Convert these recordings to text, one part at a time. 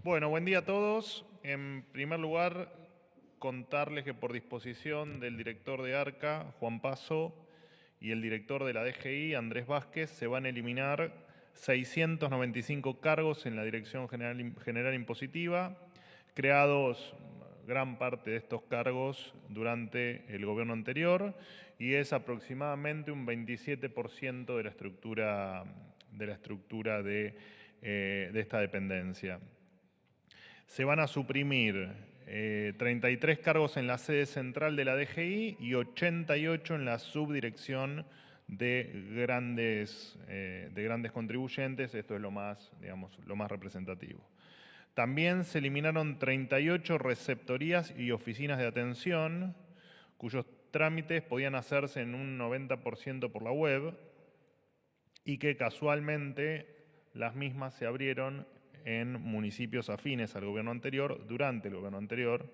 Bueno, buen día a todos. En primer lugar, contarles que por disposición del director de ARCA, Juan Paso, y el director de la DGI, Andrés Vázquez, se van a eliminar 695 cargos en la Dirección General Impositiva, creados gran parte de estos cargos durante el gobierno anterior, y es aproximadamente un 27% de la estructura de esta dependencia. Se van a suprimir 33 cargos en la sede central de la DGI y 88 en la subdirección de grandes contribuyentes. Esto es lo más representativo. También se eliminaron 38 receptorías y oficinas de atención, cuyos trámites podían hacerse en un 90% por la web y que casualmente las mismas se abrieron en municipios afines al gobierno anterior, durante el gobierno anterior,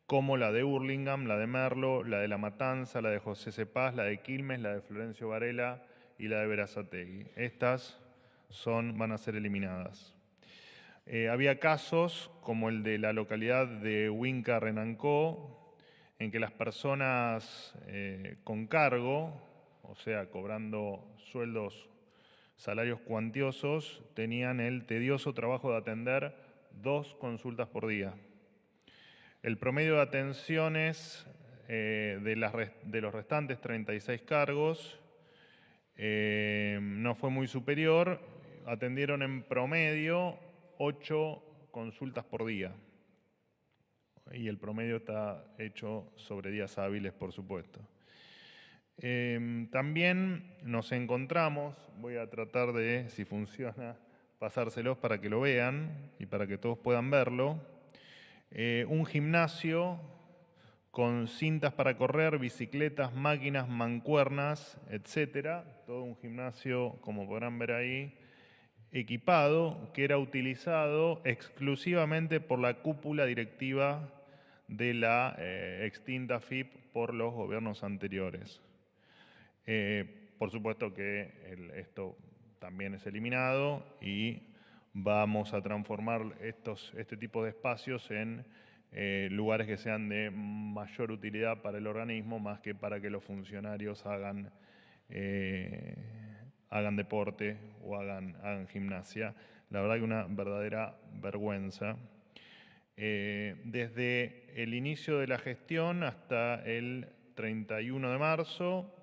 como la de Hurlingham, la de Merlo, la de La Matanza, la de José Cepaz, la de Quilmes, la de Florencio Varela y la de Berazategui. Estas van a ser eliminadas. Había casos como el de la localidad de Huinca Renancó, en que las personas con cargo, o sea, cobrando salarios cuantiosos, tenían el tedioso trabajo de atender 2 consultas por día. El promedio de atenciones de los restantes 36 cargos no fue muy superior, atendieron en promedio 8 consultas por día. Y el promedio está hecho sobre días hábiles, por supuesto. También nos encontramos, voy a tratar de, si funciona, pasárselos para que lo vean y para que todos puedan verlo. Un gimnasio con cintas para correr, bicicletas, máquinas, mancuernas, etcétera. Todo un gimnasio, como podrán ver ahí, equipado, que era utilizado exclusivamente por la cúpula directiva de la extinta FIP por los gobiernos anteriores. Por supuesto que esto también es eliminado y vamos a transformar este tipo de espacios en lugares que sean de mayor utilidad para el organismo, más que para que los funcionarios hagan deporte o hagan gimnasia. La verdad que una verdadera vergüenza. Desde el inicio de la gestión hasta el 31 de marzo,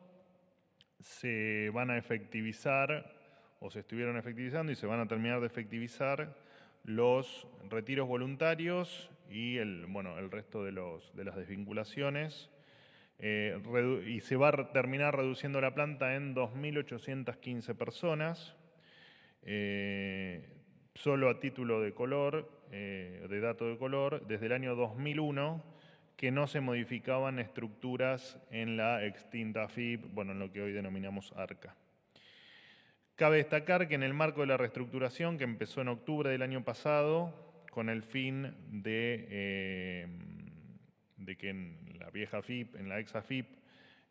se van a efectivizar, o se estuvieron efectivizando y se van a terminar de efectivizar los retiros voluntarios y el resto de las desvinculaciones. Y se va a terminar reduciendo la planta en 2.815 personas. Solo a título de dato de color, desde el año 2001, que no se modificaban estructuras en la extinta FIP, en lo que hoy denominamos ARCA. Cabe destacar que en el marco de la reestructuración que empezó en octubre del año pasado, con el fin de que en la vieja FIP, en la ex AFIP,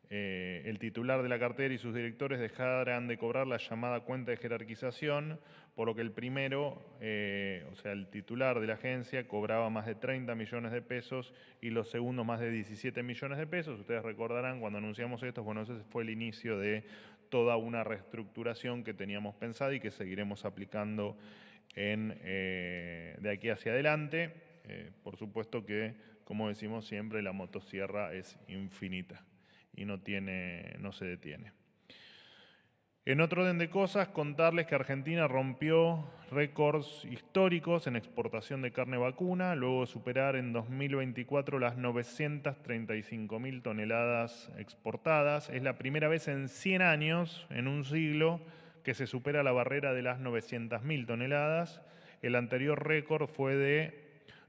el titular de la cartera y sus directores dejaran de cobrar la llamada cuenta de jerarquización, por lo que el primero, el titular de la agencia, cobraba más de 30 millones de pesos y los segundos más de 17 millones de pesos. Ustedes recordarán cuando anunciamos esto, ese fue el inicio de toda una reestructuración que teníamos pensada y que seguiremos aplicando de aquí hacia adelante. Por supuesto que, como decimos siempre, la motosierra es infinita y no se detiene. En otro orden de cosas, contarles que Argentina rompió récords históricos en exportación de carne vacuna, luego de superar en 2024 las 935.000 toneladas exportadas. Es la primera vez en 100 años, en un siglo, que se supera la barrera de las 900.000 toneladas. El anterior récord fue de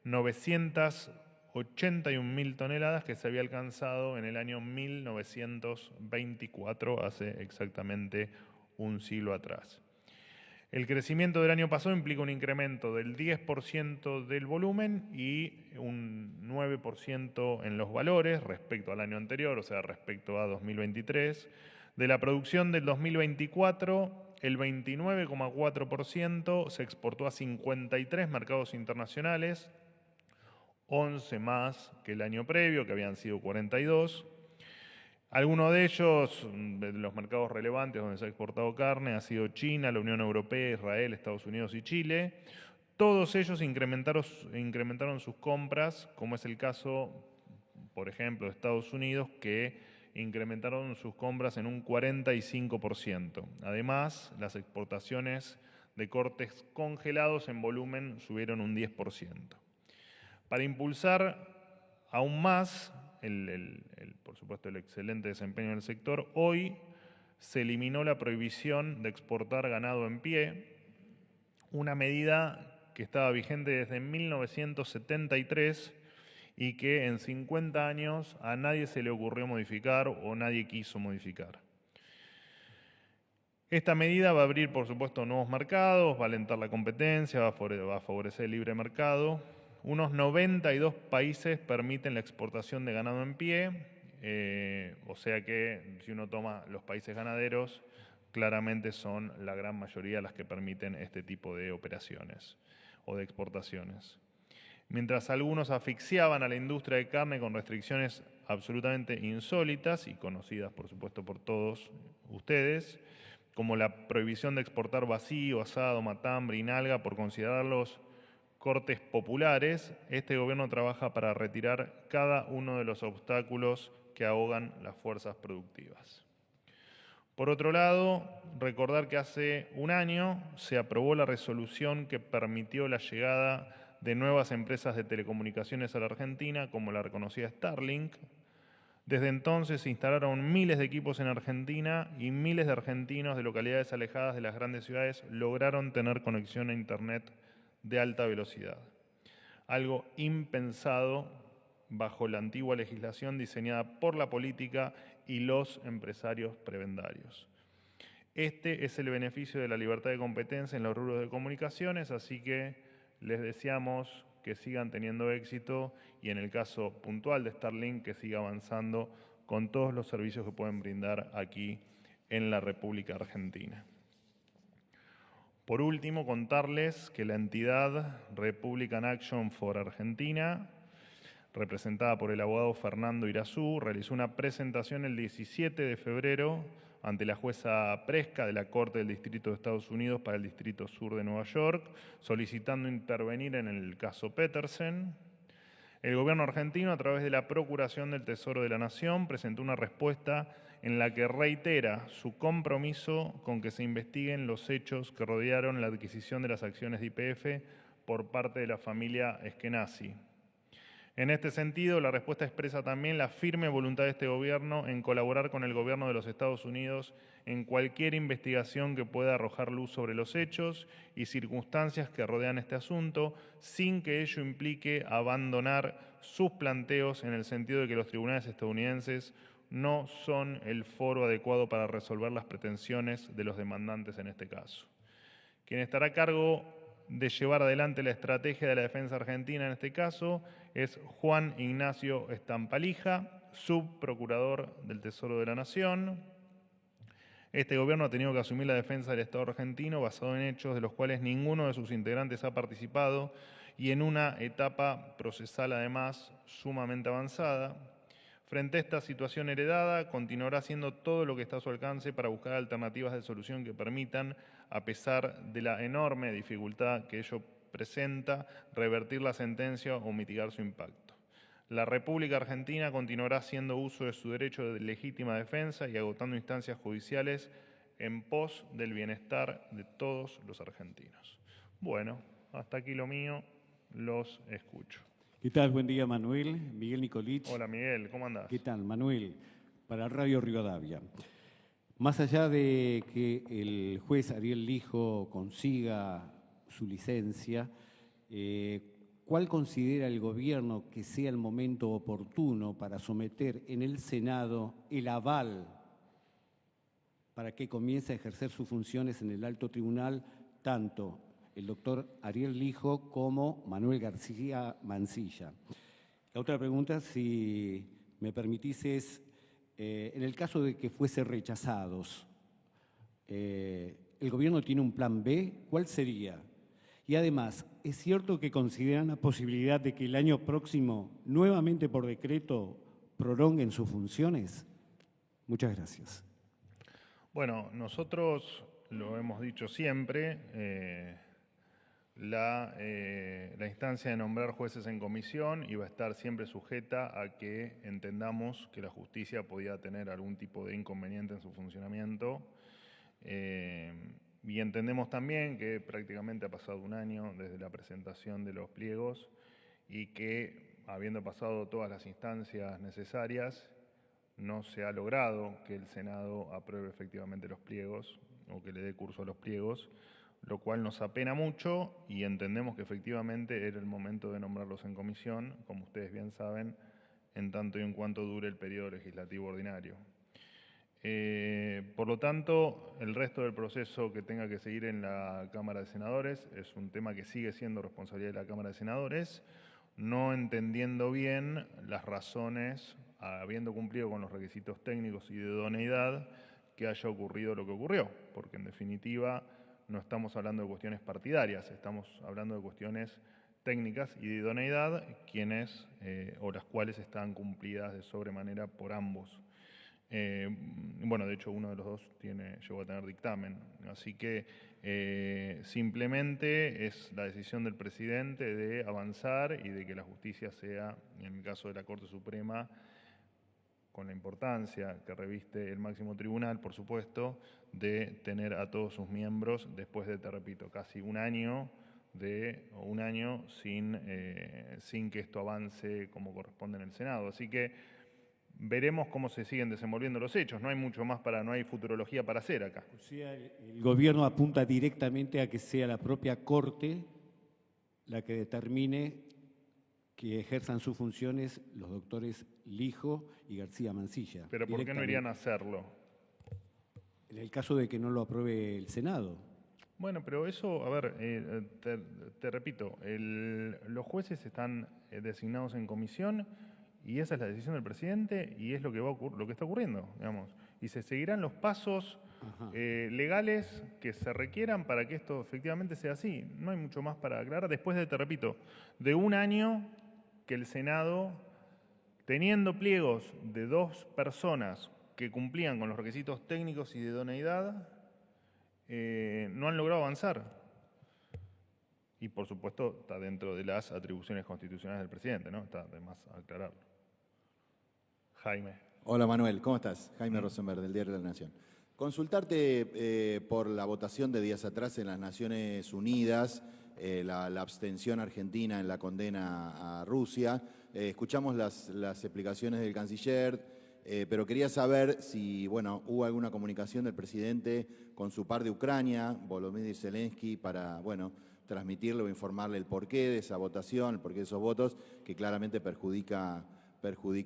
981.000 toneladas que se había alcanzado en el año 1924, hace exactamente un siglo atrás. El crecimiento del año pasado implica un incremento del 10% del volumen y un 9% en los valores respecto al año anterior, o sea, respecto a 2023. De la producción del 2024, el 29,4% se exportó a 53 mercados internacionales, 11 más que el año previo, que habían sido 42. Algunos de ellos, de los mercados relevantes donde se ha exportado carne, ha sido China, la Unión Europea, Israel, Estados Unidos y Chile. Todos ellos incrementaron sus compras, como es el caso, por ejemplo, de Estados Unidos, que incrementaron sus compras en un 45%. Además, las exportaciones de cortes congelados en volumen subieron un 10%. Para impulsar aún más, por supuesto, el excelente desempeño del sector, hoy se eliminó la prohibición de exportar ganado en pie, una medida que estaba vigente desde 1973 y que en 50 años a nadie se le ocurrió modificar o nadie quiso modificar. Esta medida va a abrir, por supuesto, nuevos mercados, va a alentar la competencia, va a favorecer el libre mercado. Unos 92 países permiten la exportación de ganado en pie, o sea que si uno toma los países ganaderos, claramente son la gran mayoría las que permiten este tipo de operaciones o de exportaciones. Mientras algunos asfixiaban a la industria de carne con restricciones absolutamente insólitas y conocidas, por supuesto, por todos ustedes, como la prohibición de exportar vacío, asado, matambre y nalga por considerarlos cortes populares, este gobierno trabaja para retirar cada uno de los obstáculos que ahogan las fuerzas productivas. Por otro lado, recordar que hace un año se aprobó la resolución que permitió la llegada de nuevas empresas de telecomunicaciones a la Argentina, como la reconocida Starlink. Desde entonces se instalaron miles de equipos en Argentina y miles de argentinos de localidades alejadas de las grandes ciudades lograron tener conexión a Internet de alta velocidad. Algo impensado bajo la antigua legislación diseñada por la política y los empresarios prebendarios. Este es el beneficio de la libertad de competencia en los rubros de comunicaciones, así que les deseamos que sigan teniendo éxito y en el caso puntual de Starlink que siga avanzando con todos los servicios que pueden brindar aquí en la República Argentina. Por último, contarles que la entidad Republican Action for Argentina, representada por el abogado Fernando Irazú, realizó una presentación el 17 de febrero ante la jueza Presca de la Corte del Distrito de Estados Unidos para el Distrito Sur de Nueva York, solicitando intervenir en el caso Petersen. El gobierno argentino, a través de la Procuración del Tesoro de la Nación, presentó una respuesta en la que reitera su compromiso con que se investiguen los hechos que rodearon la adquisición de las acciones de YPF por parte de la familia Eskenazi. En este sentido, la respuesta expresa también la firme voluntad de este gobierno en colaborar con el gobierno de los Estados Unidos en cualquier investigación que pueda arrojar luz sobre los hechos y circunstancias que rodean este asunto, sin que ello implique abandonar sus planteos en el sentido de que los tribunales estadounidenses no son el foro adecuado para resolver las pretensiones de los demandantes en este caso. Quien estará a cargo de llevar adelante la estrategia de la defensa argentina en este caso es Juan Ignacio Estampalija, subprocurador del Tesoro de la Nación. Este gobierno ha tenido que asumir la defensa del Estado argentino basado en hechos de los cuales ninguno de sus integrantes ha participado y en una etapa procesal además sumamente avanzada. Frente a esta situación heredada, continuará haciendo todo lo que está a su alcance para buscar alternativas de solución que permitan, a pesar de la enorme dificultad que ello presenta, revertir la sentencia o mitigar su impacto. La República Argentina continuará haciendo uso de su derecho de legítima defensa y agotando instancias judiciales en pos del bienestar de todos los argentinos. Bueno, hasta aquí lo mío, los escucho. ¿Qué tal? Buen día, Manuel. Miguel Nicolich. Hola, Miguel, ¿cómo andás? ¿Qué tal, Manuel? Para Radio Rivadavia. Más allá de que el juez Ariel Lijo consiga su licencia, ¿cuál considera el gobierno que sea el momento oportuno para someter en el Senado el aval para que comience a ejercer sus funciones en el alto tribunal tanto el doctor Ariel Lijo como Manuel García Mansilla? La otra pregunta, si me permitís, es, en el caso de que fuese rechazados, ¿el ¿El gobierno tiene un plan B? ¿Cuál sería? Y además, ¿es cierto que consideran la posibilidad de que el año próximo, nuevamente por decreto, prolonguen sus funciones? Muchas gracias. Bueno, nosotros lo hemos dicho siempre, la instancia de nombrar jueces en comisión iba a estar siempre sujeta a que entendamos que la justicia podía tener algún tipo de inconveniente en su funcionamiento. Y entendemos también que prácticamente ha pasado un año desde la presentación de los pliegos y que, habiendo pasado todas las instancias necesarias, no se ha logrado que el Senado apruebe efectivamente los pliegos o que le dé curso a los pliegos, lo cual nos apena mucho y entendemos que efectivamente era el momento de nombrarlos en comisión, como ustedes bien saben, en tanto y en cuanto dure el periodo legislativo ordinario. Por lo tanto, el resto del proceso que tenga que seguir en la Cámara de Senadores es un tema que sigue siendo responsabilidad de la Cámara de Senadores, no entendiendo bien las razones, habiendo cumplido con los requisitos técnicos y de idoneidad, que haya ocurrido lo que ocurrió, porque en definitiva no estamos hablando de cuestiones partidarias, estamos hablando de cuestiones técnicas y de idoneidad, quienes o las cuales están cumplidas de sobremanera por ambos. Bueno, de hecho uno de los dos llegó a tener dictamen, así que simplemente es la decisión del presidente de avanzar y de que la justicia sea, en el caso de la Corte Suprema, con la importancia que reviste el máximo tribunal, por supuesto, de tener a todos sus miembros después de, te repito, casi un año sin que esto avance como corresponde en el Senado. Así que veremos cómo se siguen desenvolviendo los hechos. No hay mucho más no hay futurología para hacer acá. O sea, el gobierno apunta directamente a que sea la propia Corte la que determine que ejerzan sus funciones los doctores Lijo y García Mansilla. Pero ¿por qué no irían a hacerlo? En el caso de que no lo apruebe el Senado. Bueno, pero eso, a ver, te repito, los jueces están designados en comisión y esa es la decisión del presidente y es lo que está ocurriendo, digamos. Y se seguirán los pasos legales que se requieran para que esto efectivamente sea así. No hay mucho más para aclarar. Después de, te repito, de un año que el Senado, teniendo pliegos de 2 personas que cumplían con los requisitos técnicos y de idoneidad, no han logrado avanzar. Y por supuesto está dentro de las atribuciones constitucionales del presidente, ¿no? Está de más aclararlo. Jaime. Hola Manuel, ¿cómo estás? Jaime Rosenberg, del Diario de la Nación. Consultarte por la votación de días atrás en las Naciones Unidas, la abstención argentina en la condena a Rusia. Escuchamos las explicaciones del canciller, pero quería saber si hubo alguna comunicación del presidente con su par de Ucrania, Volodymyr Zelensky, para transmitirle o informarle el porqué de esa votación, el porqué de esos votos, que claramente perjudica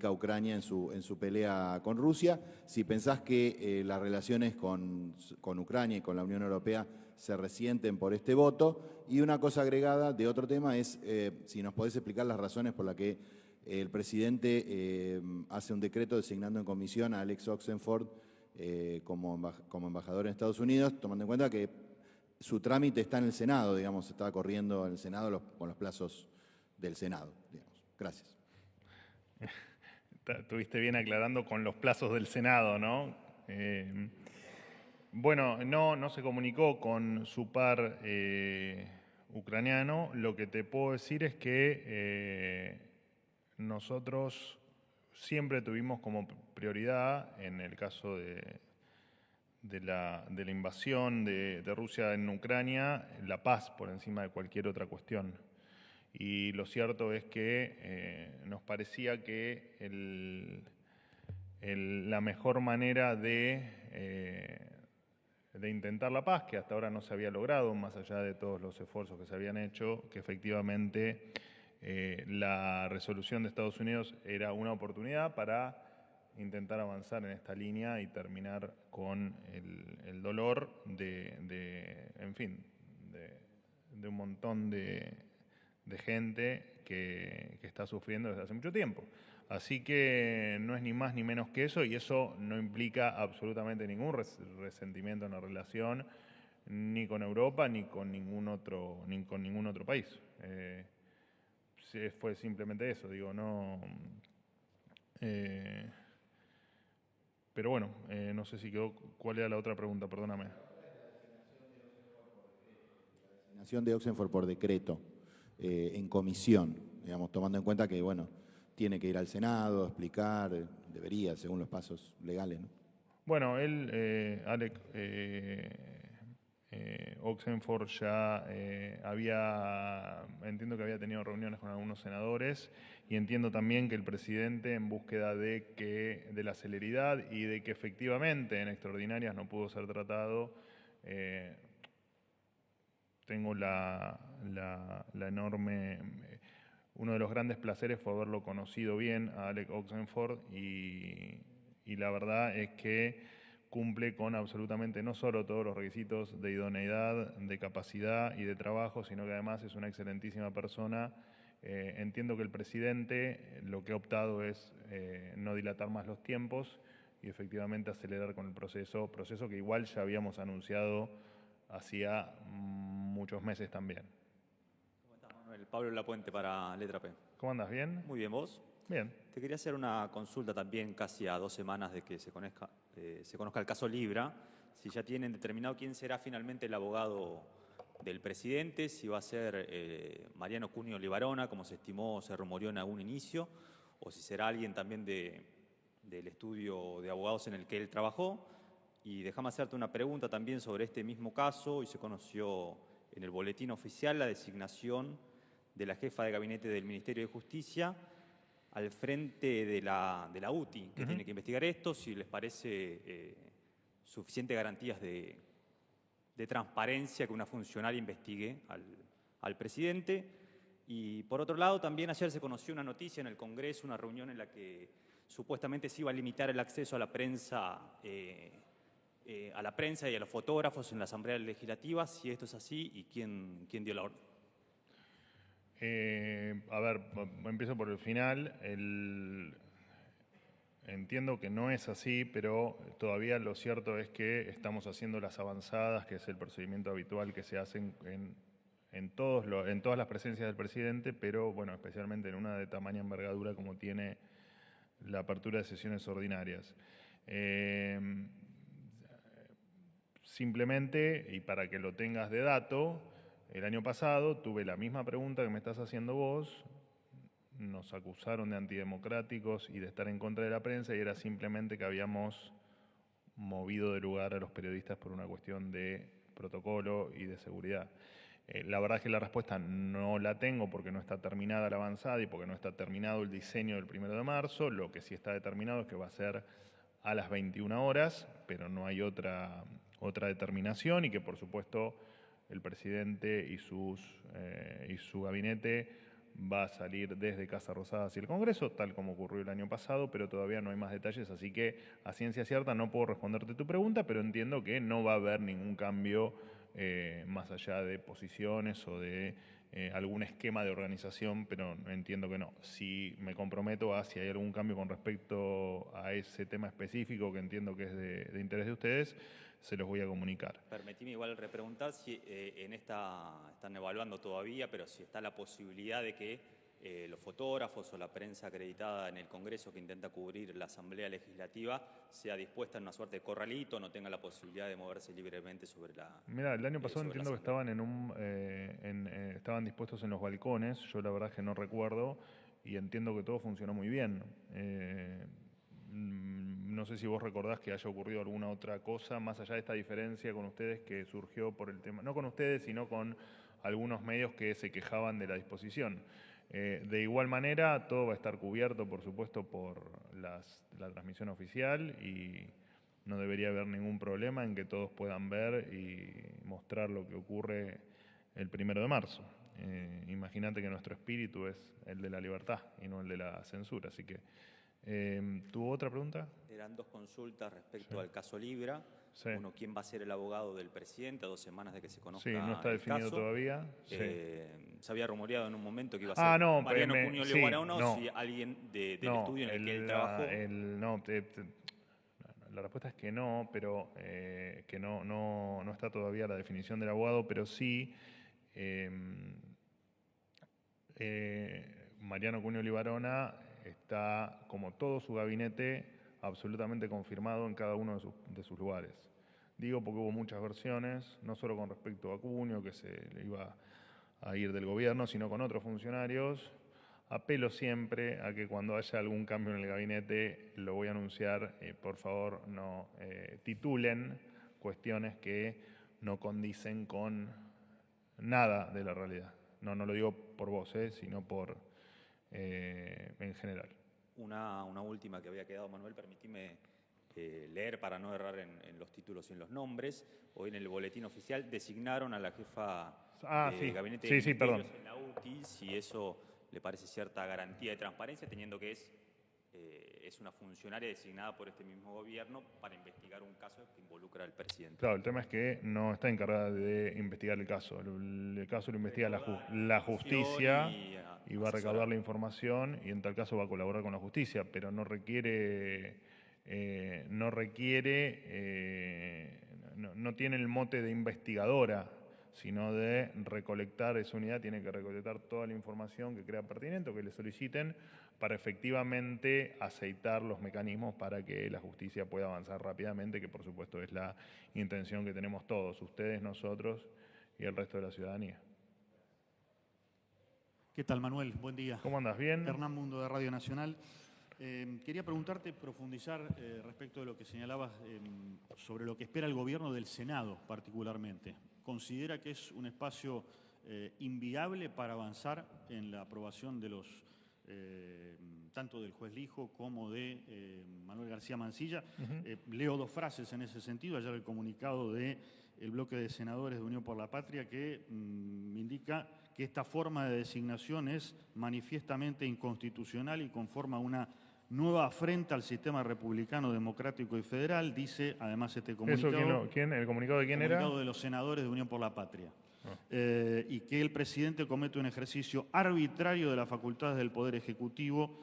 a Ucrania en su pelea con Rusia. Si pensás que las relaciones con Ucrania y con la Unión Europea se resienten por este voto. Y una cosa agregada de otro tema es si nos podés explicar las razones por las que el presidente hace un decreto designando en comisión a Alex Oxenford como embajador en Estados Unidos, tomando en cuenta que su trámite está en el Senado, digamos, está corriendo en el Senado con los plazos del Senado, digamos. Gracias. Estuviste bien aclarando con los plazos del Senado, ¿no? Bueno, no se comunicó con su par ucraniano. Lo que te puedo decir es que nosotros siempre tuvimos como prioridad, en el caso de la invasión de Rusia en Ucrania, la paz por encima de cualquier otra cuestión. Y lo cierto es que nos parecía que la mejor manera de intentar la paz, que hasta ahora no se había logrado, más allá de todos los esfuerzos que se habían hecho, que efectivamente la resolución de Estados Unidos era una oportunidad para intentar avanzar en esta línea y terminar con el dolor de un montón de gente que está sufriendo desde hace mucho tiempo. Así que no es ni más ni menos que eso, y eso no implica absolutamente ningún resentimiento en la relación, ni con Europa ni con ningún otro país. Fue simplemente eso, digo, no. Pero bueno, no sé si quedó. ¿Cuál era la otra pregunta? Perdóname. Designación de Oxenford por decreto, en comisión, digamos, tomando en cuenta que, bueno, tiene que ir al Senado, explicar, debería, según los pasos legales, ¿no? Bueno, Alec Oxenford ya entiendo que había tenido reuniones con algunos senadores y entiendo también que el presidente, en búsqueda de la celeridad y de que efectivamente en extraordinarias no pudo ser tratado, tengo la enorme. Uno de los grandes placeres fue haberlo conocido bien a Alec Oxenford y la verdad es que cumple con absolutamente no solo todos los requisitos de idoneidad, de capacidad y de trabajo, sino que además es una excelentísima persona. Entiendo que el presidente lo que ha optado es no dilatar más los tiempos y efectivamente acelerar con el proceso que igual ya habíamos anunciado hacía muchos meses también. ¿Cómo estás, Manuel? Pablo Lapuente para Letra P. ¿Cómo andas? ¿Bien? Muy bien, ¿vos? Bien. Te quería hacer una consulta también casi a 2 semanas de que se conozca el caso Libra, si ya tienen determinado quién será finalmente el abogado del presidente, si va a ser Mariano Cunio Libarona, como se estimó, se rumoreó en algún inicio, o si será alguien también del estudio de abogados en el que él trabajó. Y déjame hacerte una pregunta también sobre este mismo caso. Hoy se conoció en el boletín oficial la designación de la jefa de gabinete del Ministerio de Justicia al frente de la UTI, que tiene que investigar esto, si les parece suficientes garantías de transparencia que una funcionaria investigue al presidente. Y por otro lado, también ayer se conoció una noticia en el Congreso, una reunión en la que supuestamente se iba a limitar el acceso a la prensa y a los fotógrafos en la Asamblea Legislativa, si esto es así y quién dio la orden. A ver, empiezo por el final. Entiendo que no es así, pero todavía lo cierto es que estamos haciendo las avanzadas, que es el procedimiento habitual que se hace en todas las presencias del presidente, pero bueno, especialmente en una de tamaña envergadura como tiene la apertura de sesiones ordinarias. Simplemente, y para que lo tengas de dato, el año pasado tuve la misma pregunta que me estás haciendo vos, nos acusaron de antidemocráticos y de estar en contra de la prensa y era simplemente que habíamos movido de lugar a los periodistas por una cuestión de protocolo y de seguridad. La verdad es que la respuesta no la tengo porque no está terminada la avanzada y porque no está terminado el diseño del 1 de marzo. Lo que sí está determinado es que va a ser a las 21 horas, pero no hay otra determinación y que por supuesto el presidente y su gabinete va a salir desde Casa Rosada hacia el Congreso, tal como ocurrió el año pasado, pero todavía no hay más detalles, así que a ciencia cierta no puedo responderte tu pregunta, pero entiendo que no va a haber ningún cambio más allá de posiciones o de algún esquema de organización, pero entiendo que no. Si me comprometo a si hay algún cambio con respecto a ese tema específico que entiendo que es de interés de ustedes, se los voy a comunicar. Permitime igual repreguntar si están evaluando todavía, pero si está la posibilidad de que los fotógrafos o la prensa acreditada en el Congreso que intenta cubrir la Asamblea Legislativa sea dispuesta en una suerte de corralito, no tenga la posibilidad de moverse libremente sobre la. Mira, el año pasado entiendo que estaban estaban dispuestos en los balcones, yo la verdad es que no recuerdo y entiendo que todo funcionó muy bien. No sé si vos recordás que haya ocurrido alguna otra cosa, más allá de esta diferencia con ustedes que surgió por el tema, no con ustedes, sino con algunos medios que se quejaban de la disposición. De igual manera, todo va a estar cubierto, por supuesto, por la transmisión oficial y no debería haber ningún problema en que todos puedan ver y mostrar lo que ocurre el 1 de marzo. Imagínate que nuestro espíritu es el de la libertad y no el de la censura, así que ¿tuvo otra pregunta? Eran 2 consultas respecto al caso Libra. Sí. Uno, ¿quién va a ser el abogado del presidente a 2 semanas de que se conozca Sí, no está el definido caso? todavía. Sí. Se había rumoreado en un momento que iba a ser Mariano Cunio Libarona, o si alguien del estudio en el que él trabajó. la respuesta es que no, pero que no está todavía la definición del abogado, pero sí Mariano Cunio Libarona está, como todo su gabinete, absolutamente confirmado en cada uno de sus lugares. Digo porque hubo muchas versiones, no solo con respecto a Cunio, que se le iba a ir del gobierno, sino con otros funcionarios. Apelo siempre a que cuando haya algún cambio en el gabinete, lo voy a anunciar, por favor no titulen cuestiones que no condicen con nada de la realidad. No lo digo por vos, sino en general. Una última que había quedado, Manuel, permitime leer para no errar en los títulos y en los nombres. Hoy en el boletín oficial designaron a la jefa de gabinete de ministerios en la UTI, si eso le parece cierta garantía de transparencia, teniendo que es una funcionaria designada por este mismo gobierno para investigar un caso que involucra al presidente. Claro, el tema es que no está encargada de investigar el caso. El caso lo investiga la justicia y va a recaudar la información y en tal caso va a colaborar con la justicia, pero no tiene el mote de investigadora, sino de recolectar. Esa unidad tiene que recolectar toda la información que crea pertinente o que le soliciten para efectivamente aceitar los mecanismos para que la justicia pueda avanzar rápidamente, que por supuesto es la intención que tenemos todos, ustedes, nosotros y el resto de la ciudadanía. ¿Qué tal, Manuel? Buen día. ¿Cómo andas? ¿Bien? Hernán Mundo, de Radio Nacional. Quería preguntarte, profundizar respecto de lo que señalabas sobre lo que espera el gobierno del Senado particularmente. ¿Considera que es un espacio inviable para avanzar en la aprobación de los tanto del juez Lijo como de Manuel García Mansilla? Leo dos frases en ese sentido. Ayer el comunicado del bloque de senadores de Unión por la Patria que indica que esta forma de designación es manifiestamente inconstitucional y conforma una nueva afrenta al sistema republicano, democrático y federal. Dice, además, este comunicado... ¿El comunicado de quién era? El comunicado de los senadores de Unión por la Patria. Y que el presidente comete un ejercicio arbitrario de las facultades del Poder Ejecutivo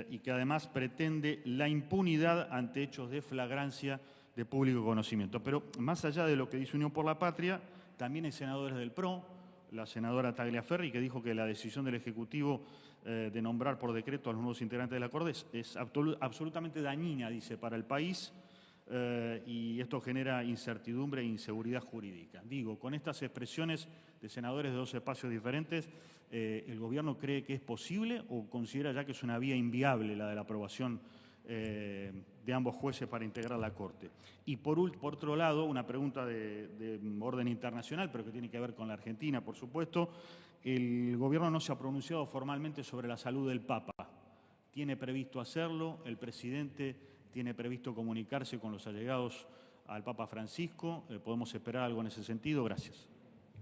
y que además pretende la impunidad ante hechos de flagrancia de público conocimiento. Pero más allá de lo que dice Unión por la Patria, también hay senadores del PRO, la senadora Tagliaferri, que dijo que la decisión del Ejecutivo de nombrar por decreto a los nuevos integrantes de la Corte es absolutamente dañina, dice, para el país, y esto genera incertidumbre e inseguridad jurídica. Digo, con estas expresiones de senadores de dos espacios diferentes, ¿el gobierno cree que es posible o considera ya que es una vía inviable la de la aprobación de ambos jueces para integrar la Corte? Y por otro lado, una pregunta de orden internacional, pero que tiene que ver con la Argentina, por supuesto. El gobierno no se ha pronunciado formalmente sobre la salud del Papa. ¿Tiene previsto hacerlo? ¿El presidente tiene previsto comunicarse con los allegados al Papa Francisco? ¿Podemos esperar algo en ese sentido? Gracias.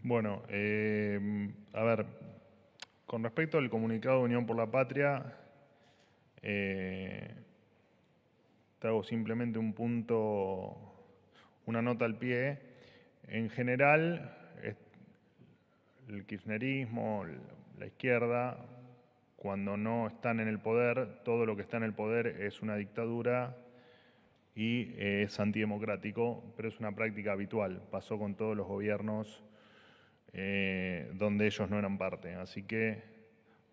Bueno, a ver, con respecto al comunicado de Unión por la Patria, te hago simplemente un punto, una nota al pie. En general, el kirchnerismo, la izquierda, cuando no están en el poder, todo lo que está en el poder es una dictadura y es antidemocrático, pero es una práctica habitual. Pasó con todos los gobiernos donde ellos no eran parte. Así que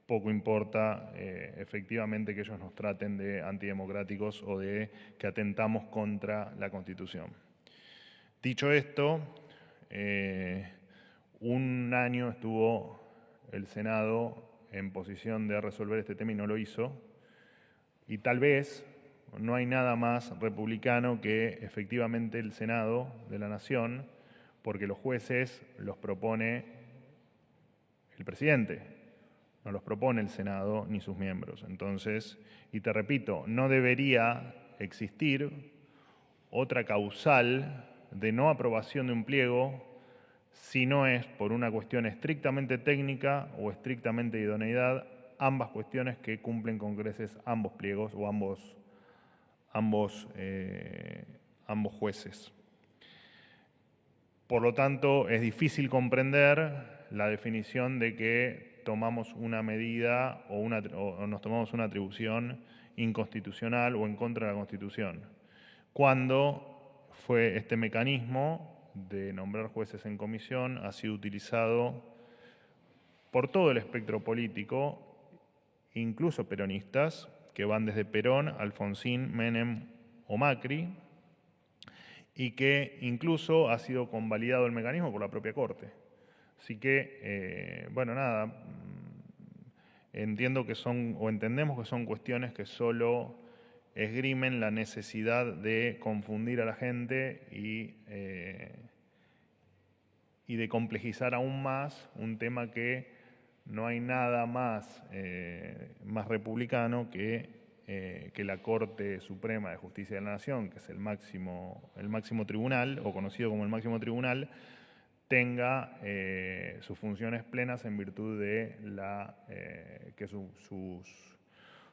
poco importa efectivamente que ellos nos traten de antidemocráticos o de que atentamos contra la Constitución. Dicho esto, un año estuvo el Senado en posición de resolver este tema y no lo hizo. Y tal vez no hay nada más republicano que efectivamente el Senado de la Nación, porque los jueces los propone el presidente, no los propone el Senado ni sus miembros. Entonces, y te repito, no debería existir otra causal de no aprobación de un pliego si no es por una cuestión estrictamente técnica o estrictamente de idoneidad, ambas cuestiones que cumplen con creces ambos pliegos o ambos jueces. Por lo tanto, es difícil comprender la definición de que tomamos una medida o nos tomamos una atribución inconstitucional o en contra de la Constitución. cuando fue este mecanismo de nombrar jueces en comisión ha sido utilizado por todo el espectro político, incluso peronistas, que van desde Perón, Alfonsín, Menem o Macri, y que incluso ha sido convalidado el mecanismo por la propia Corte. Así que, bueno, nada, entiendo que son, o entendemos que son cuestiones que solo esgrimen la necesidad de confundir a la gente y de complejizar aún más un tema que no hay nada más, más republicano que la Corte Suprema de Justicia de la Nación, que es el máximo tribunal, o conocido como el máximo tribunal, tenga sus funciones plenas en virtud de que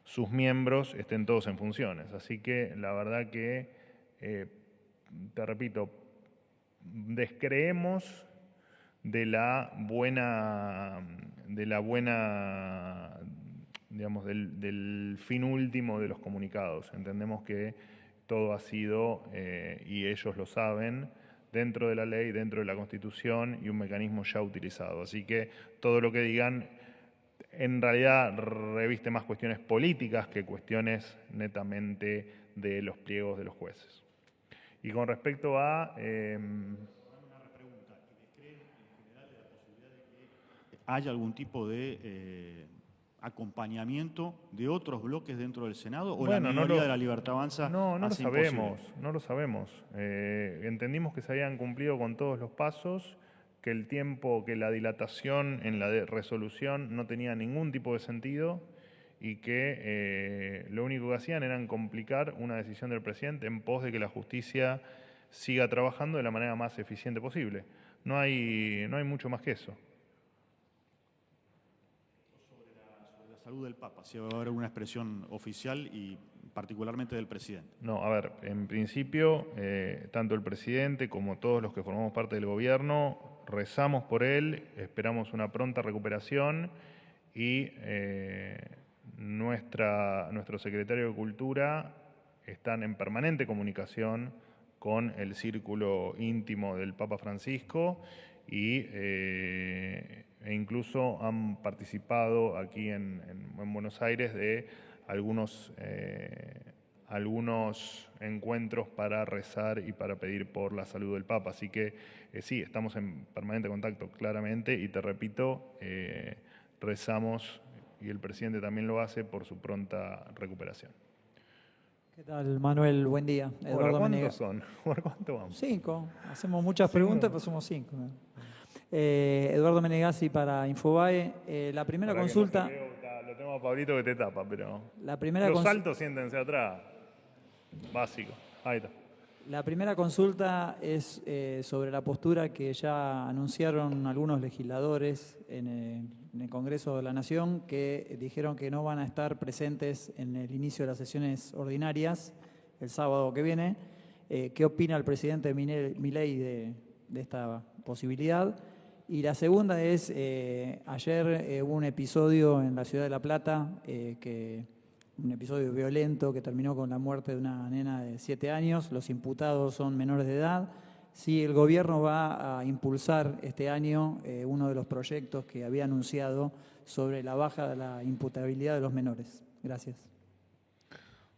sus miembros estén todos en funciones. Así que la verdad que, te repito, descreemos digamos, del fin último de los comunicados. Entendemos que todo ha sido, y ellos lo saben, dentro de la ley, dentro de la Constitución y un mecanismo ya utilizado. Así que todo lo que digan en realidad reviste más cuestiones políticas que cuestiones netamente de los pliegos de los jueces. Y con respecto a... ¿Hay algún tipo de acompañamiento de otros bloques dentro del Senado o Bueno, la minoría de la Libertad Avanza no lo hace sabemos, imposible? no lo sabemos. Entendimos que se habían cumplido con todos los pasos, que el tiempo, que la dilatación en la resolución no tenía ningún tipo de sentido y que lo único que hacían era complicar una decisión del presidente en pos de que la justicia siga trabajando de la manera más eficiente posible. No hay mucho más que eso. La salud del Papa, si va a haber una expresión oficial y particularmente del presidente. No, a ver, en principio, tanto el presidente como todos los que formamos parte del gobierno rezamos por él, esperamos una pronta recuperación y nuestro secretario de Cultura están en permanente comunicación con el círculo íntimo del Papa Francisco e incluso han participado aquí en Buenos Aires de algunos encuentros para rezar y para pedir por la salud del Papa. Así que sí, estamos en permanente contacto claramente y te repito, rezamos y el presidente también lo hace por su pronta recuperación. ¿Qué tal, Manuel? Buen día. Ahora, ¿cuántos son? ¿Por cuánto vamos? 5. Hacemos muchas preguntas, pero somos 5. Eduardo Menegazzi para Infobae. La primera Para consulta... que no te veo, lo tengo a Pablito que te tapa, pero... La primera los saltos, siéntense atrás. Básico. Ahí está. La primera consulta es sobre la postura que ya anunciaron algunos legisladores en el Congreso de la Nación, que dijeron que no van a estar presentes en el inicio de las sesiones ordinarias el sábado que viene. ¿Qué opina el presidente Milei de esta posibilidad? Y la segunda es, ayer hubo un episodio en la ciudad de La Plata, un episodio violento que terminó con la muerte de una nena de 7 años. Los imputados son menores de edad. Si el gobierno va a impulsar este año uno de los proyectos que había anunciado sobre la baja de la imputabilidad de los menores. Gracias.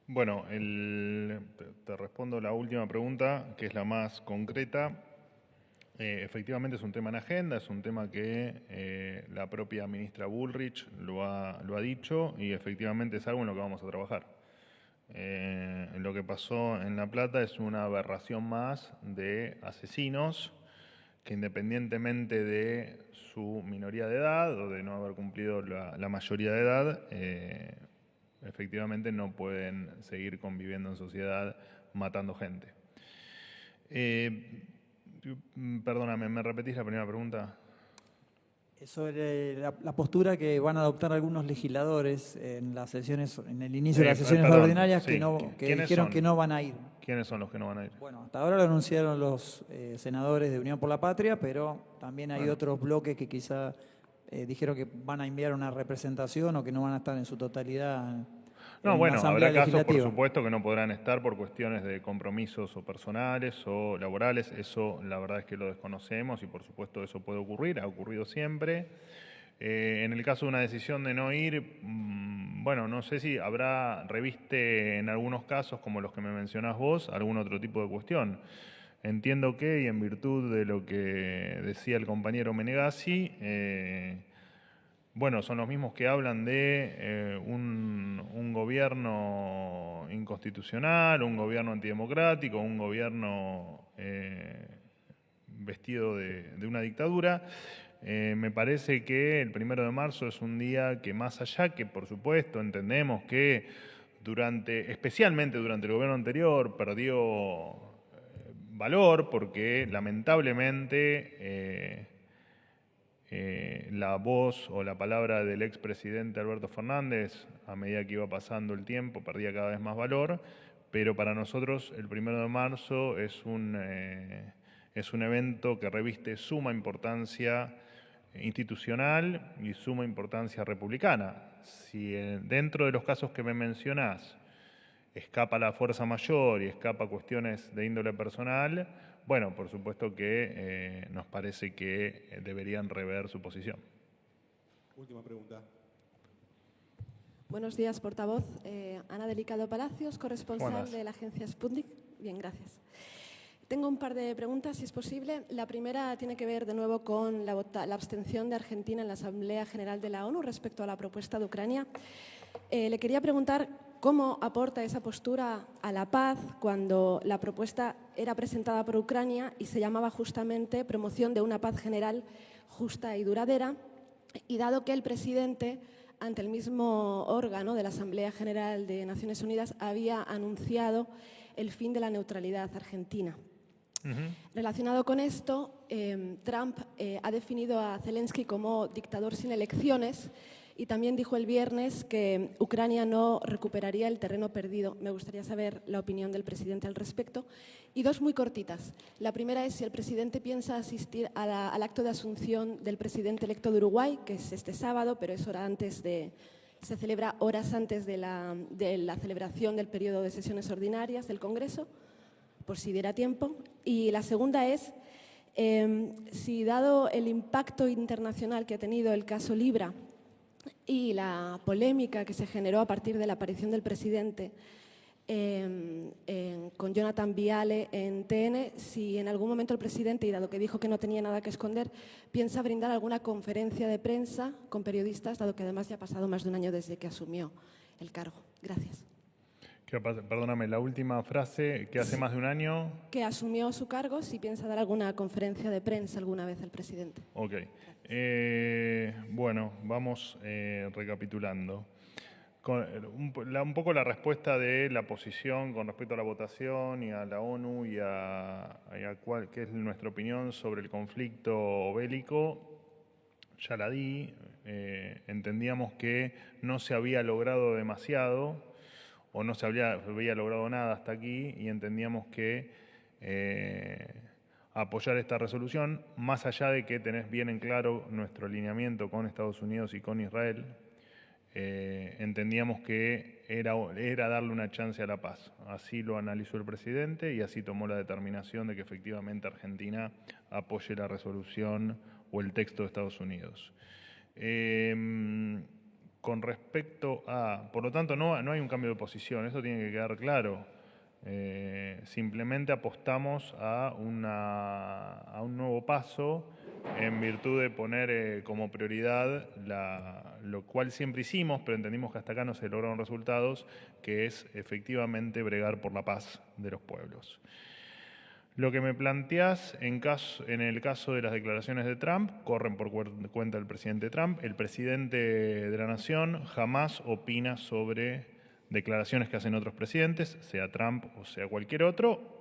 Bueno, te respondo la última pregunta, que es la más concreta. Efectivamente es un tema en agenda, es un tema que la propia ministra Bullrich lo ha dicho y efectivamente es algo en lo que vamos a trabajar. Lo que pasó en La Plata es una aberración más de asesinos que, independientemente de su minoría de edad o de no haber cumplido la mayoría de edad, efectivamente no pueden seguir conviviendo en sociedad matando gente. Perdóname, ¿me repetís la primera pregunta? Sobre la postura que van a adoptar algunos legisladores en las sesiones, en el inicio de las sesiones ordinarias, sí. que dijeron que no van a ir. ¿Quiénes son los que no van a ir? Bueno, hasta ahora lo anunciaron los senadores de Unión por la Patria, pero también hay otros bloques que quizá dijeron que van a enviar una representación o que no van a estar en su totalidad. No, en la bueno, Asamblea habrá casos, por Legislativa. supuesto, que no podrán estar por cuestiones de compromisos o personales o laborales. Eso, la verdad es que lo desconocemos y, por supuesto, eso puede ocurrir. Ha ocurrido siempre. En el caso de una decisión de no ir, bueno, no sé si reviste en algunos casos, como los que me mencionás vos, algún otro tipo de cuestión. Entiendo que, y en virtud de lo que decía el compañero Menegazzi, bueno, son los mismos que hablan de un gobierno inconstitucional, un gobierno antidemocrático, un gobierno vestido de una dictadura. Me parece que el 1 de marzo es un día que, más allá que, por supuesto, entendemos que especialmente durante el gobierno anterior, perdió valor porque lamentablemente la voz o la palabra del expresidente Alberto Fernández, a medida que iba pasando el tiempo, perdía cada vez más valor, pero para nosotros el 1 de marzo es un evento que reviste suma importancia institucional y suma importancia republicana. Si dentro de los casos que me mencionás escapa la fuerza mayor y escapa cuestiones de índole personal, bueno, por supuesto que nos parece que deberían rever su posición. Última pregunta. Buenos días, portavoz. Ana Delicado Palacios, corresponsal Buenas. de la agencia Sputnik. Bien, gracias. Tengo un par de preguntas, si es posible. La primera tiene que ver de nuevo con la abstención de Argentina en la Asamblea General de la ONU respecto a la propuesta de Ucrania. Le quería preguntar cómo aporta esa postura a la paz cuando la propuesta era presentada por Ucrania y se llamaba justamente promoción de una paz general justa y duradera, y dado que el presidente, ante el mismo órgano de la Asamblea General de Naciones Unidas, había anunciado el fin de la neutralidad argentina. Relacionado con esto, Trump ha definido a Zelensky como dictador sin elecciones y también dijo el viernes que Ucrania no recuperaría el terreno perdido. Me gustaría saber la opinión del presidente al respecto. Y dos muy cortitas. La primera es si el presidente piensa asistir al acto de asunción del presidente electo de Uruguay, que es este sábado, pero es se celebra horas antes de la celebración del periodo de sesiones ordinarias del Congreso, por si diera tiempo. Y la segunda es si, dado el impacto internacional que ha tenido el caso Libra y la polémica que se generó a partir de la aparición del presidente con Jonathan Viale en TN, si en algún momento el presidente, y dado que dijo que no tenía nada que esconder, piensa brindar alguna conferencia de prensa con periodistas, dado que además ya ha pasado más de un año desde que asumió el cargo. Gracias. Perdóname, la última frase, que hace más de un año. Que asumió su cargo, si piensa dar alguna conferencia de prensa alguna vez el presidente. Ok. Bueno, vamos recapitulando. Un poco la respuesta de la posición con respecto a la votación y a la ONU y a qué es nuestra opinión sobre el conflicto bélico, ya la di. Entendíamos que no se había logrado demasiado o no se había logrado nada hasta aquí, y entendíamos que apoyar esta resolución, más allá de que tenés bien en claro nuestro alineamiento con Estados Unidos y con Israel, entendíamos que era darle una chance a la paz. Así lo analizó el presidente y así tomó la determinación de que efectivamente Argentina apoye la resolución o el texto de Estados Unidos. Con respecto a... Por lo tanto, no hay un cambio de posición, eso tiene que quedar claro. Simplemente apostamos a un nuevo paso en virtud de poner como prioridad lo cual siempre hicimos, pero entendimos que hasta acá no se lograron resultados, que es efectivamente bregar por la paz de los pueblos. Lo que me planteás en el caso de las declaraciones de Trump, corren por cuenta del presidente Trump. El presidente de la Nación jamás opina sobre declaraciones que hacen otros presidentes, sea Trump o sea cualquier otro,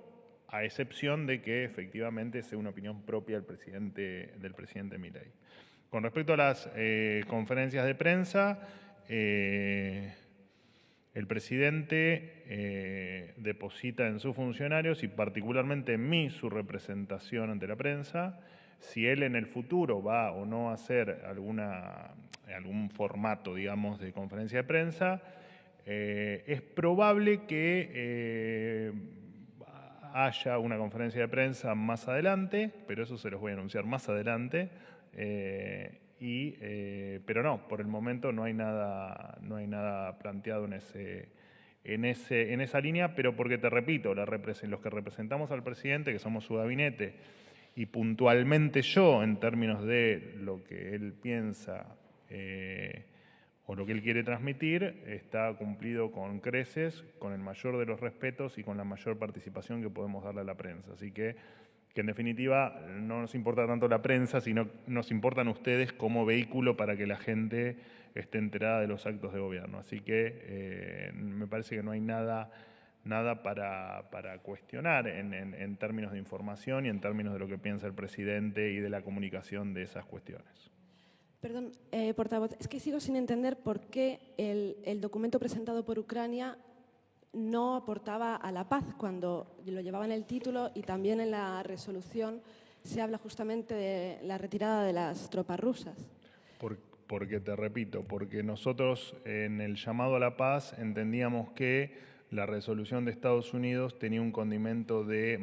a excepción de que efectivamente sea una opinión propia del presidente Milei. Con respecto a las conferencias de prensa, el presidente deposita en sus funcionarios y particularmente en mí su representación ante la prensa. Si él en el futuro va o no a hacer algún formato, digamos, de conferencia de prensa, Es probable que haya una conferencia de prensa más adelante, pero eso se los voy a anunciar más adelante. Pero no, por el momento no hay nada planteado en esa línea, pero porque te repito, los que representamos al presidente, que somos su gabinete, y puntualmente yo, en términos de lo que él piensa o lo que él quiere transmitir, está cumplido con creces, con el mayor de los respetos y con la mayor participación que podemos darle a la prensa. Así que en definitiva no nos importa tanto la prensa, sino nos importan ustedes como vehículo para que la gente esté enterada de los actos de gobierno. Así que me parece que no hay nada para cuestionar en términos de información y en términos de lo que piensa el presidente y de la comunicación de esas cuestiones. Perdón, portavoz, es que sigo sin entender por qué el documento presentado por Ucrania no aportaba a la paz cuando lo llevaba en el título, y también en la resolución se habla justamente de la retirada de las tropas rusas. Porque te repito, porque nosotros en el llamado a la paz entendíamos que la resolución de Estados Unidos tenía un condimento de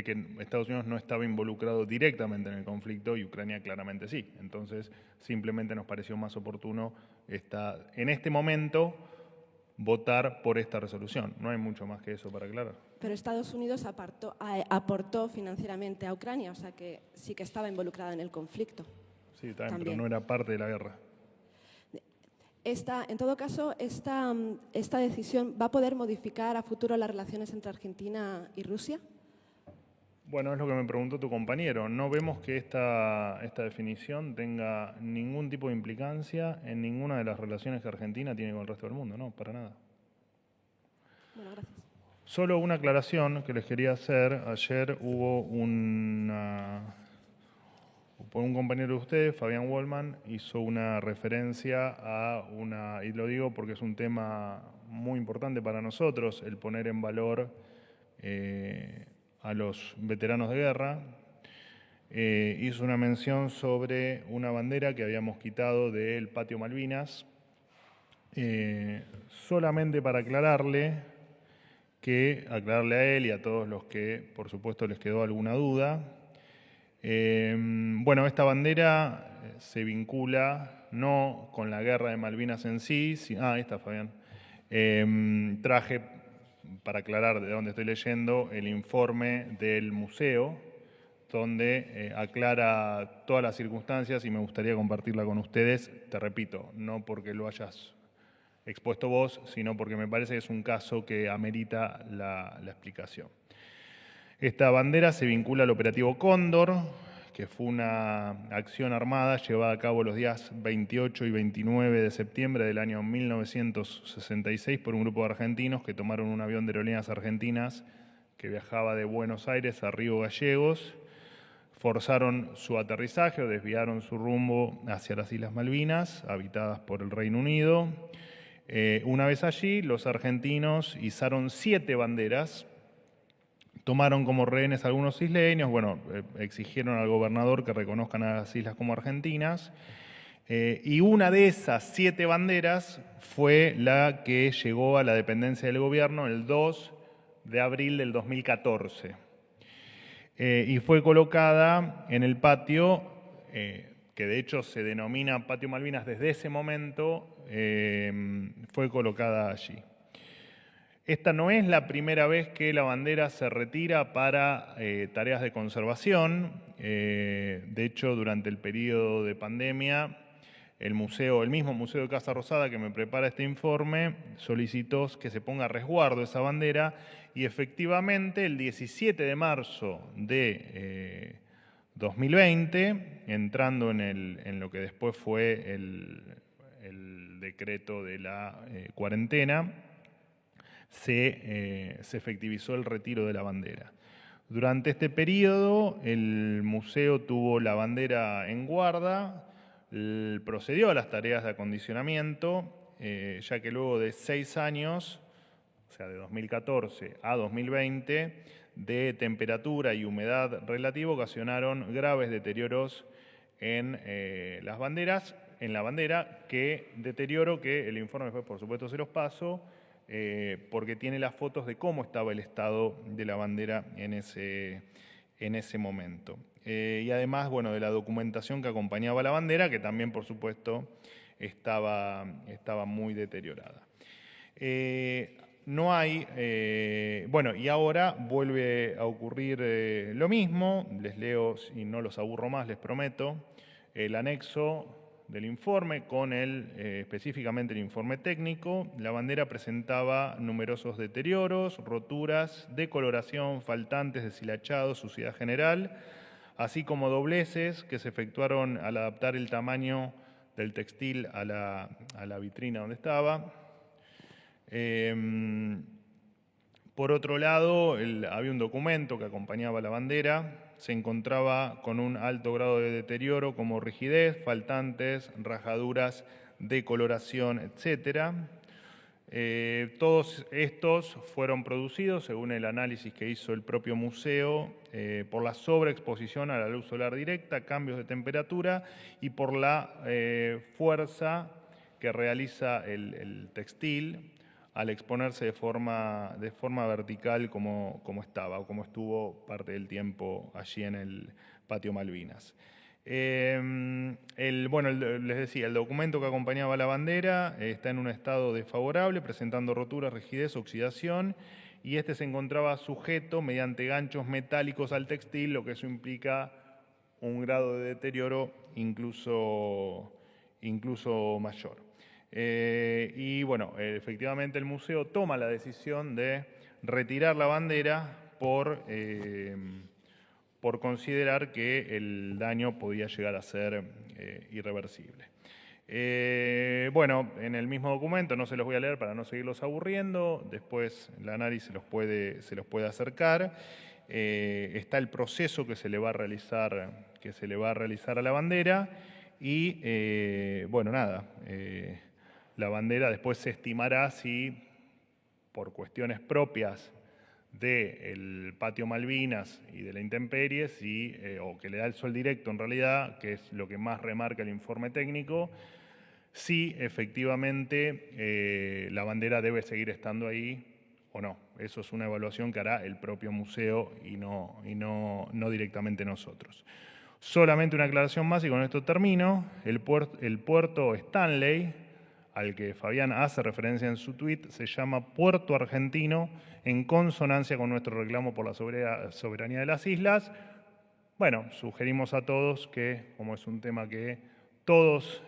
que Estados Unidos no estaba involucrado directamente en el conflicto y Ucrania claramente sí. Entonces, simplemente nos pareció más oportuno en este momento votar por esta resolución. No hay mucho más que eso para aclarar. Pero Estados Unidos aportó financieramente a Ucrania, o sea que sí que estaba involucrada en el conflicto. Sí, también, pero no era parte de la guerra. En todo caso, esta decisión va a poder modificar a futuro las relaciones entre Argentina y Rusia. Bueno, es lo que me preguntó tu compañero. No vemos que esta definición tenga ningún tipo de implicancia en ninguna de las relaciones que Argentina tiene con el resto del mundo, no, para nada. Bueno, gracias. Solo una aclaración que les quería hacer. Ayer hubo un compañero de ustedes, Fabián Wallman, hizo una referencia y lo digo porque es un tema muy importante para nosotros, el poner en valor a los veteranos de guerra. Hizo una mención sobre una bandera que habíamos quitado del patio Malvinas, solamente para aclararle a él y a todos los que, por supuesto, les quedó alguna duda. Bueno, esta bandera se vincula no con la guerra de Malvinas en sí. Ahí está, Fabián. Traje, para aclarar de dónde estoy leyendo, el informe del museo, donde aclara todas las circunstancias y me gustaría compartirla con ustedes. Te repito, no porque lo hayas expuesto vos, sino porque me parece que es un caso que amerita la explicación. Esta bandera se vincula al operativo Cóndor, que fue una acción armada llevada a cabo los días 28 y 29 de septiembre del año 1966 por un grupo de argentinos que tomaron un avión de Aerolíneas Argentinas que viajaba de Buenos Aires a Río Gallegos, forzaron su aterrizaje o desviaron su rumbo hacia las Islas Malvinas, habitadas por el Reino Unido. Una vez allí, los argentinos izaron 7 banderas, tomaron como rehenes a algunos isleños, exigieron al gobernador que reconozcan a las islas como argentinas, y una de esas 7 banderas fue la que llegó a la dependencia del gobierno el 2 de abril del 2014. Y fue colocada en el patio, que de hecho se denomina Patio Malvinas desde ese momento, fue colocada allí. Esta no es la primera vez que la bandera se retira para tareas de conservación. De hecho, durante el periodo de pandemia, el mismo Museo de Casa Rosada que me prepara este informe solicitó que se ponga a resguardo esa bandera y efectivamente el 17 de marzo de 2020, entrando en lo que después fue el decreto de la cuarentena, se efectivizó el retiro de la bandera. Durante este periodo, el museo tuvo la bandera en guarda, procedió a las tareas de acondicionamiento, ya que luego de 6 años, o sea, de 2014 a 2020, de temperatura y humedad relativa, ocasionaron graves deterioros en las banderas, en la bandera, que deterioro que el informe después, por supuesto, se los paso, porque tiene las fotos de cómo estaba el estado de la bandera en ese momento. Y además, bueno, de la documentación que acompañaba la bandera, que también, por supuesto, estaba muy deteriorada. No hay, bueno, y ahora vuelve a ocurrir lo mismo. Les leo, y no los aburro más, les prometo, el anexo del informe con específicamente el informe técnico. La bandera presentaba numerosos deterioros, roturas, decoloración, faltantes, deshilachados, suciedad general, así como dobleces que se efectuaron al adaptar el tamaño del textil a la vitrina donde estaba. Por otro lado, había un documento que acompañaba la bandera. Se encontraba con un alto grado de deterioro como rigidez, faltantes, rajaduras, decoloración, etc. Todos estos fueron producidos, según el análisis que hizo el propio museo, por la sobreexposición a la luz solar directa, cambios de temperatura y por la fuerza que realiza el textil al exponerse de forma vertical como estaba o como estuvo parte del tiempo allí en el patio Malvinas. Bueno, les decía, el documento que acompañaba la bandera está en un estado desfavorable, presentando roturas, rigidez, oxidación, y este se encontraba sujeto mediante ganchos metálicos al textil, lo que eso implica un grado de deterioro incluso mayor. Y bueno, efectivamente el museo toma la decisión de retirar la bandera por considerar que el daño podía llegar a ser irreversible. Bueno, en el mismo documento, no se los voy a leer para no seguirlos aburriendo, después el análisis se los puede acercar. Está el proceso que se le va a realizar a la bandera y, bueno, nada, la bandera después se estimará si, por cuestiones propias del patio Malvinas y de la intemperie, o que le da el sol directo en realidad, que es lo que más remarca el informe técnico, si efectivamente la bandera debe seguir estando ahí o no. Eso es una evaluación que hará el propio museo y no directamente nosotros. Solamente una aclaración más y con esto termino. El puerto Stanley, al que Fabián hace referencia en su tuit, se llama Puerto Argentino, en consonancia con nuestro reclamo por la soberanía de las islas. Bueno, sugerimos a todos que, como es un tema que todos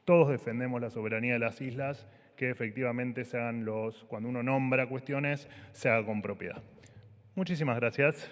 defendemos la soberanía de las islas, que efectivamente se hagan cuando uno nombra cuestiones, se haga con propiedad. Muchísimas gracias.